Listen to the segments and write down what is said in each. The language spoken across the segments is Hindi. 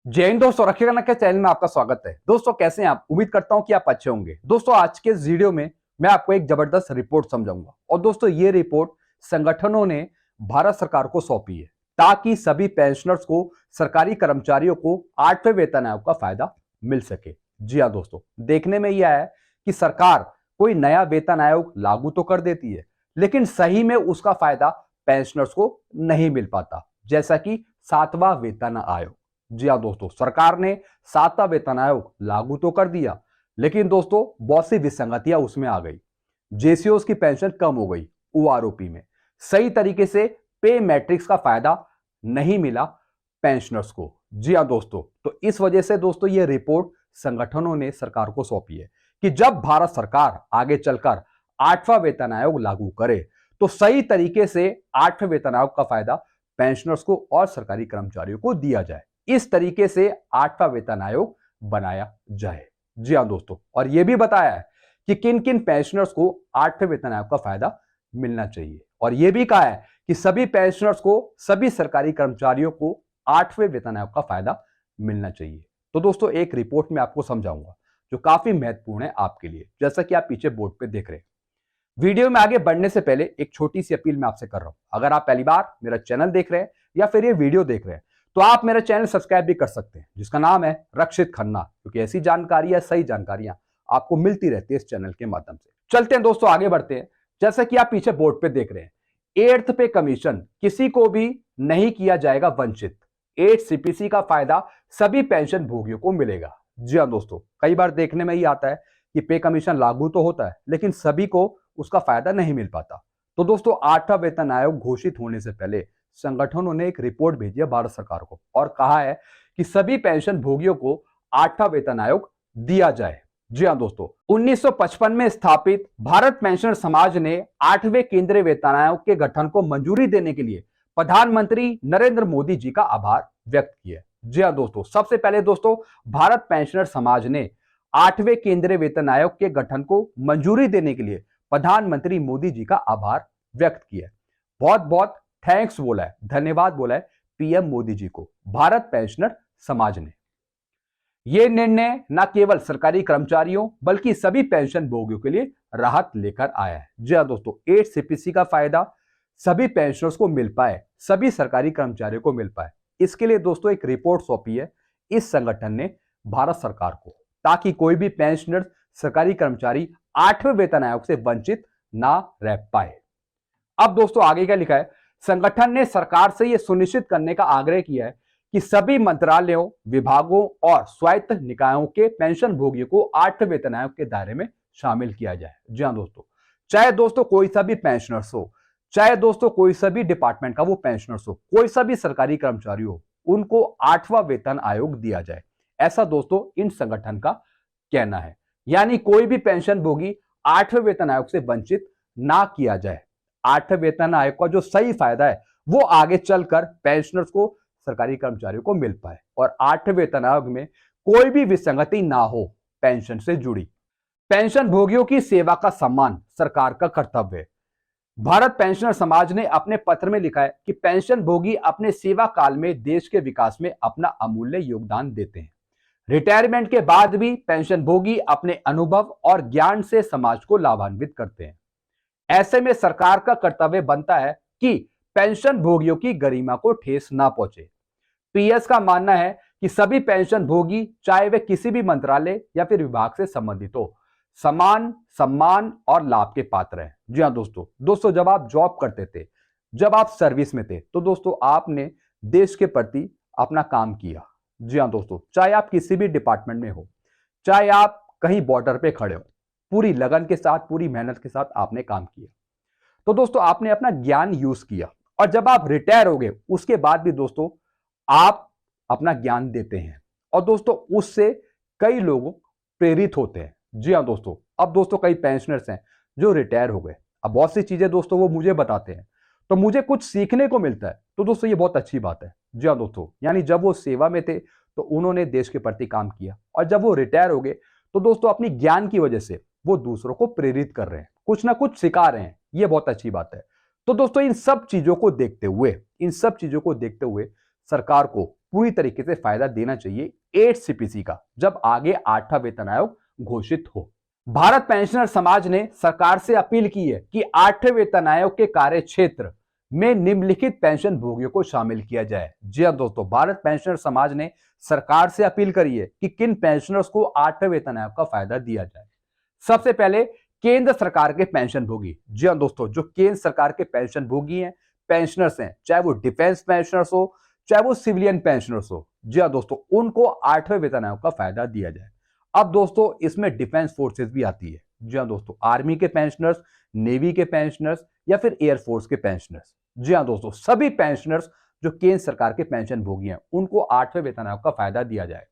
जय हिंद दोस्तों, रखिएगा ना के चैनल में आपका स्वागत है। दोस्तों कैसे हैं आप? उम्मीद करता हूं कि आप अच्छे होंगे। दोस्तों आज के इस वीडियो में मैं आपको एक जबरदस्त रिपोर्ट समझाऊंगा और दोस्तों ये रिपोर्ट संगठनों ने भारत सरकार को सौंपी है ताकि सभी पेंशनर्स को, सरकारी कर्मचारियों को 8वें वेतन आयोग का फायदा मिल सके। जी हाँ दोस्तों, देखने में यह है कि सरकार कोई नया वेतन आयोग लागू तो कर देती है, लेकिन सही में उसका फायदा पेंशनर्स को नहीं मिल पाता, जैसा कि 7वां वेतन आयोग। जी हाँ दोस्तों, सरकार ने 7वां वेतन आयोग लागू तो कर दिया, लेकिन दोस्तों बहुत सी विसंगतियां उसमें आ गई। जेसीओस की पेंशन कम हो गई, ओआरओपी में सही तरीके से पे मैट्रिक्स का फायदा नहीं मिला पेंशनर्स को। जी हाँ दोस्तों, तो इस वजह से दोस्तों ये रिपोर्ट संगठनों ने सरकार को सौंपी है कि जब भारत सरकार आगे चलकर 8वां वेतन आयोग लागू करे तो सही तरीके से 8वें वेतन आयोग का फायदा पेंशनर्स को और सरकारी कर्मचारियों को दिया जाए। इस तरीके से 8वां वेतन आयोग बनाया जाए। जी हाँ दोस्तों, और यह भी बताया है कि किन किन पेंशनर्स को 8वें वेतन आयोग का फायदा मिलना चाहिए, और यह भी कहा है कि सभी पेंशनर्स को, सभी सरकारी कर्मचारियों को 8वें वेतन आयोग का फायदा मिलना चाहिए। तो दोस्तों एक रिपोर्ट में आपको समझाऊंगा जो काफी महत्वपूर्ण है आपके लिए, जैसा कि आप पीछे बोर्ड पे देख रहे हैं। वीडियो में आगे बढ़ने से पहले एक छोटी सी अपील मैं आपसे कर रहा हूं। अगर आप पहली बार मेरा चैनल देख रहे हैं या फिर ये वीडियो देख रहे हैं तो आप मेरा चैनल सब्सक्राइब भी कर सकते हैं, जिसका नाम है रक्षित खन्ना, क्योंकि ऐसी जानकारी, सही जानकारियां आपको मिलती रहती है इस चैनल के माध्यम से। चलते हैं दोस्तों, आगे बढ़ते हैं। जैसा कि आप पीछे बोर्ड पे देख रहे हैं, 8th पे कमीशन किसी को भी नहीं किया जाएगा वंचित। 8 सीपीसी का फायदा सभी पेंशन भोगियों को मिलेगा। जी हाँ दोस्तों, कई बार देखने में ही आता है कि पे कमीशन लागू तो होता है, लेकिन सभी को उसका फायदा नहीं मिल पाता। तो दोस्तों 8वां वेतन आयोग घोषित होने से पहले संगठनों ने एक रिपोर्ट भेजी है भारत सरकार को और कहा है कि सभी पेंशन भोगियों को 8वां वेतन आयोग दिया जाए। जी हाँ दोस्तों, 1955 में स्थापित भारत पेंशनर समाज ने 8वें केंद्रीय वेतन आयोग के गठन को मंजूरी देने के लिए प्रधानमंत्री नरेंद्र मोदी जी का आभार व्यक्त किया। जी हाँ दोस्तों, सबसे पहले दोस्तों भारत पेंशनर समाज ने 8वें केंद्रीय वेतन आयोग के गठन को मंजूरी देने के लिए प्रधानमंत्री मोदी जी का आभार व्यक्त किया। बहुत बहुत थैंक्स बोला है, धन्यवाद बोला है पीएम मोदी जी को भारत पेंशनर समाज ने। यह निर्णय न केवल सरकारी कर्मचारियों बल्कि सभी पेंशन भोगियों के लिए राहत लेकर आया है। जी हाँ दोस्तों, 8 सीपीसी का फायदा सभी पेंशनर्स को मिल पाए, सभी सरकारी कर्मचारियों को मिल पाए, इसके लिए दोस्तों एक रिपोर्ट सौंपी है इस संगठन ने भारत सरकार को, ताकि कोई भी पेंशनर, सरकारी कर्मचारी 8वें वेतन आयोग से वंचित ना रह पाए। अब दोस्तों आगे क्या लिखा है, संगठन ने सरकार से यह सुनिश्चित करने का आग्रह किया है कि सभी मंत्रालयों, विभागों और स्वायत्त निकायों के पेंशन भोगियों को 8वें वेतन आयोग के दायरे में शामिल किया जाए। जी हाँ दोस्तों, चाहे दोस्तों कोई सा भी पेंशनर्स हो, चाहे दोस्तों कोई सा भी डिपार्टमेंट का वो पेंशनर्स हो, कोई सा भी सरकारी कर्मचारी हो, उनको 8वां वेतन आयोग दिया जाए, ऐसा दोस्तों इन संगठन का कहना है। यानी कोई भी पेंशन भोगी 8वें वेतन आयोग से वंचित ना किया जाए। 8वें वेतन आयोग का जो सही फायदा है वो आगे चलकर पेंशनर्स को, सरकारी कर्मचारियों को मिल पाए और 8वें वेतन आयोग में कोई भी विसंगति ना हो पेंशन से जुड़ी। पेंशन भोगियों की सेवा का सम्मान सरकार का कर्तव्य है। भारत पेंशनर समाज ने अपने पत्र में लिखा है कि पेंशन भोगी अपने सेवा काल में देश के विकास में अपना अमूल्य योगदान देते हैं। रिटायरमेंट के बाद भी पेंशन भोगी अपने अनुभव और ज्ञान से समाज को लाभान्वित करते हैं। ऐसे में सरकार का कर्तव्य बनता है कि पेंशन भोगियों की गरिमा को ठेस ना पहुंचे। पीएस का मानना है कि सभी पेंशन भोगी, चाहे वे किसी भी मंत्रालय या फिर विभाग से संबंधित हो, समान सम्मान और लाभ के पात्र हैं। जी हाँ दोस्तों जब आप जॉब करते थे, जब आप सर्विस में थे, तो दोस्तों आपने देश के प्रति अपना काम किया। जी हाँ दोस्तों, चाहे आप किसी भी डिपार्टमेंट में हो, चाहे आप कहीं बॉर्डर पे खड़े हो, पूरी लगन के साथ, पूरी मेहनत के साथ आपने काम किया। तो दोस्तों आपने अपना ज्ञान यूज किया, और जब आप रिटायर हो गए उसके बाद भी दोस्तों आप अपना ज्ञान देते हैं, और दोस्तों उससे कई लोग प्रेरित होते हैं। जी हाँ दोस्तों, अब दोस्तों कई पेंशनर्स हैं जो रिटायर हो गए, अब बहुत सी चीजें दोस्तों वो मुझे बताते हैं, तो मुझे कुछ सीखने को मिलता है। तो दोस्तों ये बहुत अच्छी बात है। जी हाँ दोस्तों, यानी जब वो सेवा में थे तो उन्होंने देश के प्रति काम किया, और जब वो रिटायर हो गए तो दोस्तों अपनी ज्ञान की वजह से वो दूसरों को प्रेरित कर रहे हैं, कुछ ना कुछ सिखा रहे हैं। ये बहुत अच्छी बात है। तो दोस्तों इन सब चीजों को देखते हुए सरकार को पूरी तरीके से फायदा देना चाहिए 8 सीपीसी का, जब आगे 8वां वेतन आयोग घोषित हो। भारत पेंशनर समाज ने सरकार से अपील की है कि 8वें वेतन आयोग के कार्य क्षेत्र में निम्नलिखित पेंशन भोगियों को शामिल किया जाए। जी हां दोस्तों, भारत पेंशनर समाज ने सरकार से अपील करी है कि किन पेंशनर्स को 8वें वेतन आयोग का फायदा दिया जाए। सबसे पहले केंद्र सरकार के पेंशन भोगी। जी हां दोस्तों, जो केंद्र सरकार के पेंशन भोगी हैं, पेंशनर्स हैं, चाहे वो डिफेंस पेंशनर्स हो चाहे वो सिविलियन पेंशनर्स हो, जी हां दोस्तों, उनको 8वें वेतन आयोग का फायदा दिया जाए। अब दोस्तों इसमें डिफेंस फोर्सेस भी आती है। जी हां दोस्तों, आर्मी के पेंशनर्स, नेवी के पेंशनर्स या फिर एयरफोर्स के पेंशनर्स। जी हां दोस्तों, सभी पेंशनर्स जो केंद्र सरकार के पेंशन भोगी हैं उनको 8वें वेतन आयोग का फायदा दिया जाए।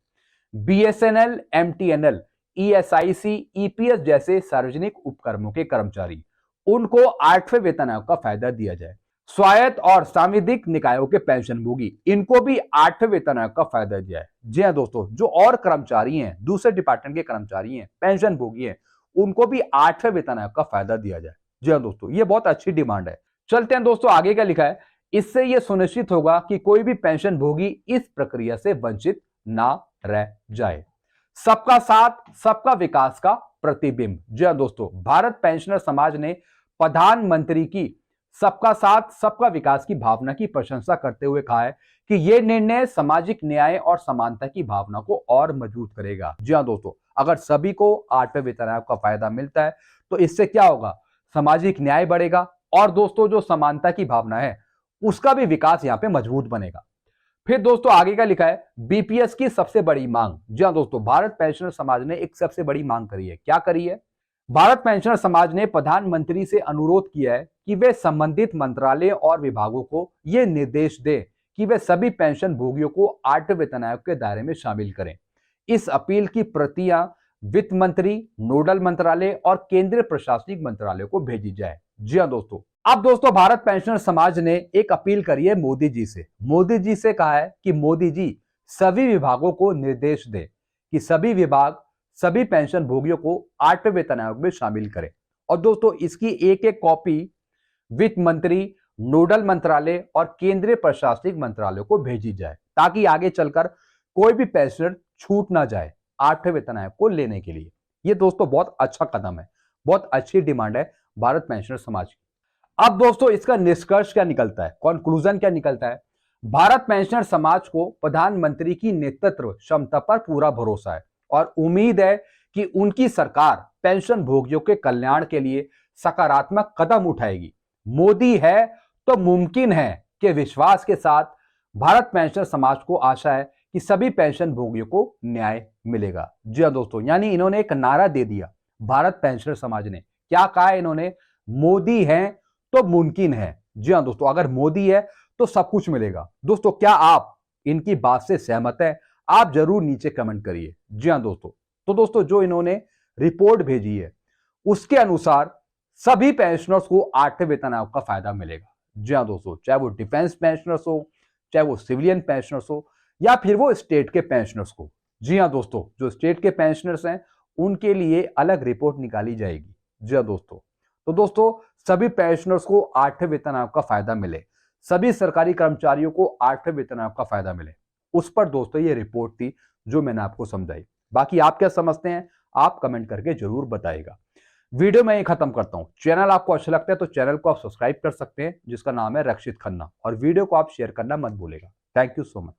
बीएसएनएल, एमटीएनएल, ईएसआईसी, ईपीएस जैसे सार्वजनिक उपक्रमों के कर्मचारी, उनको 8वें वेतन आयोग का फायदा दिया जाए। स्वायत्त और सांविधिक निकायों के पेंशन भोगी, इनको भी 8वें वेतन आयोग का फायदा दिया है। जी हां दोस्तों, जो और कर्मचारी हैं, दूसरे डिपार्टमेंट के कर्मचारी हैं, पेंशन भोगी हैं, उनको भी 8वें वेतन आयोग का फायदा दिया जाए। जी हां दोस्तों, ये बहुत अच्छी डिमांड है। चलते हैं दोस्तों, आगे क्या लिखा है। इससे यह सुनिश्चित होगा कि कोई भी पेंशन भोगी इस प्रक्रिया से वंचित ना रह जाए। सबका साथ सबका विकास का प्रतिबिंब। जी हां दोस्तों, भारत पेंशनर समाज ने प्रधानमंत्री की सबका साथ सबका विकास की भावना की प्रशंसा करते हुए कहा है कि यह निर्णय सामाजिक न्याय और समानता की भावना को और मजबूत करेगा। जी हां दोस्तों, अगर सभी को 8वें वेतन आयोग का फायदा मिलता है तो इससे क्या होगा, सामाजिक न्याय बढ़ेगा और दोस्तों जो समानता की भावना है उसका भी विकास यहां पे मजबूत बनेगा। फिर दोस्तों आगे का लिखा है, बीपीएस की सबसे बड़ी मांग। जी हां दोस्तों, भारत पेंशनर समाज ने एक सबसे बड़ी मांग करी है। क्या करी है? भारत पेंशनर समाज ने प्रधानमंत्री से अनुरोध किया है कि वे संबंधित मंत्रालय और विभागों को यह निर्देश दें कि वे सभी पेंशन भोगियों को 8वें वेतन आयोग के दायरे में शामिल करें। इस अपील की प्रतियां वित्त मंत्री, नोडल मंत्रालय और केंद्रीय प्रशासनिक मंत्रालय को भेजी जाए। जी हां दोस्तों, अब दोस्तों भारत पेंशनर समाज ने एक अपील करी है मोदी जी से। मोदी जी से कहा है कि मोदी जी सभी विभागों को निर्देश दें कि सभी विभाग सभी पेंशन भोगियों को 8वें वेतन आयोग में शामिल करें। और दोस्तों इसकी एक एक कॉपी वित्त मंत्री, नोडल मंत्रालय और केंद्रीय प्रशासनिक मंत्रालय को भेजी जाए ताकि आगे चलकर कोई भी पेंशनर छूट ना जाए 8वें वेतन आयोग को लेने के लिए। ये दोस्तों बहुत अच्छा कदम है, बहुत अच्छी डिमांड है भारत पेंशनर समाज की। अब दोस्तों इसका निष्कर्ष क्या निकलता है, कंक्लूजन क्या निकलता है? भारत पेंशनर समाज को प्रधानमंत्री की नेतृत्व क्षमता पर पूरा भरोसा है और उम्मीद है कि उनकी सरकार पेंशन भोगियों के कल्याण के लिए सकारात्मक कदम उठाएगी। मोदी है तो मुमकिन है के विश्वास के साथ भारत पेंशनर समाज को आशा है कि सभी पेंशन भोगियों को न्याय मिलेगा। जी हां दोस्तों, यानी इन्होंने एक नारा दे दिया भारत पेंशनर समाज ने। क्या कहा है इन्होंने? मोदी है तो मुमकिन है। जी हां दोस्तों, अगर मोदी है तो सब कुछ मिलेगा। दोस्तों क्या आप इनकी बात से सहमत हैं? आप जरूर नीचे कमेंट करिए। जी हां दोस्तों, तो दोस्तों जो इन्होंने रिपोर्ट भेजी है उसके अनुसार सभी पेंशनर्स को 8वें वेतन आयोग का फायदा मिलेगा। जी हां दोस्तों, चाहे वो डिफेंस पेंशनर्स हो, चाहे वो सिविलियन पेंशनर्स हो या फिर वो स्टेट के पेंशनर्स को। जी हां दोस्तों, जो स्टेट के पेंशनर्स हैं उनके लिए अलग रिपोर्ट निकाली जाएगी। जी हां दोस्तों, तो दोस्तों सभी पेंशनर्स को 8वें वेतन आयोग का फायदा मिले, सभी सरकारी कर्मचारियों को 8वें वेतन आयोग का फायदा मिले, उस पर दोस्तों ये रिपोर्ट थी जो मैंने आपको समझाई। बाकी आप क्या समझते हैं आप कमेंट करके जरूर बताइएगा। वीडियो मैं ये खत्म करता हूं। चैनल आपको अच्छा लगता है तो चैनल को आप सब्सक्राइब कर सकते हैं जिसका नाम है रक्षित खन्ना, और वीडियो को आप शेयर करना मत भूलेगा। Thank you so much.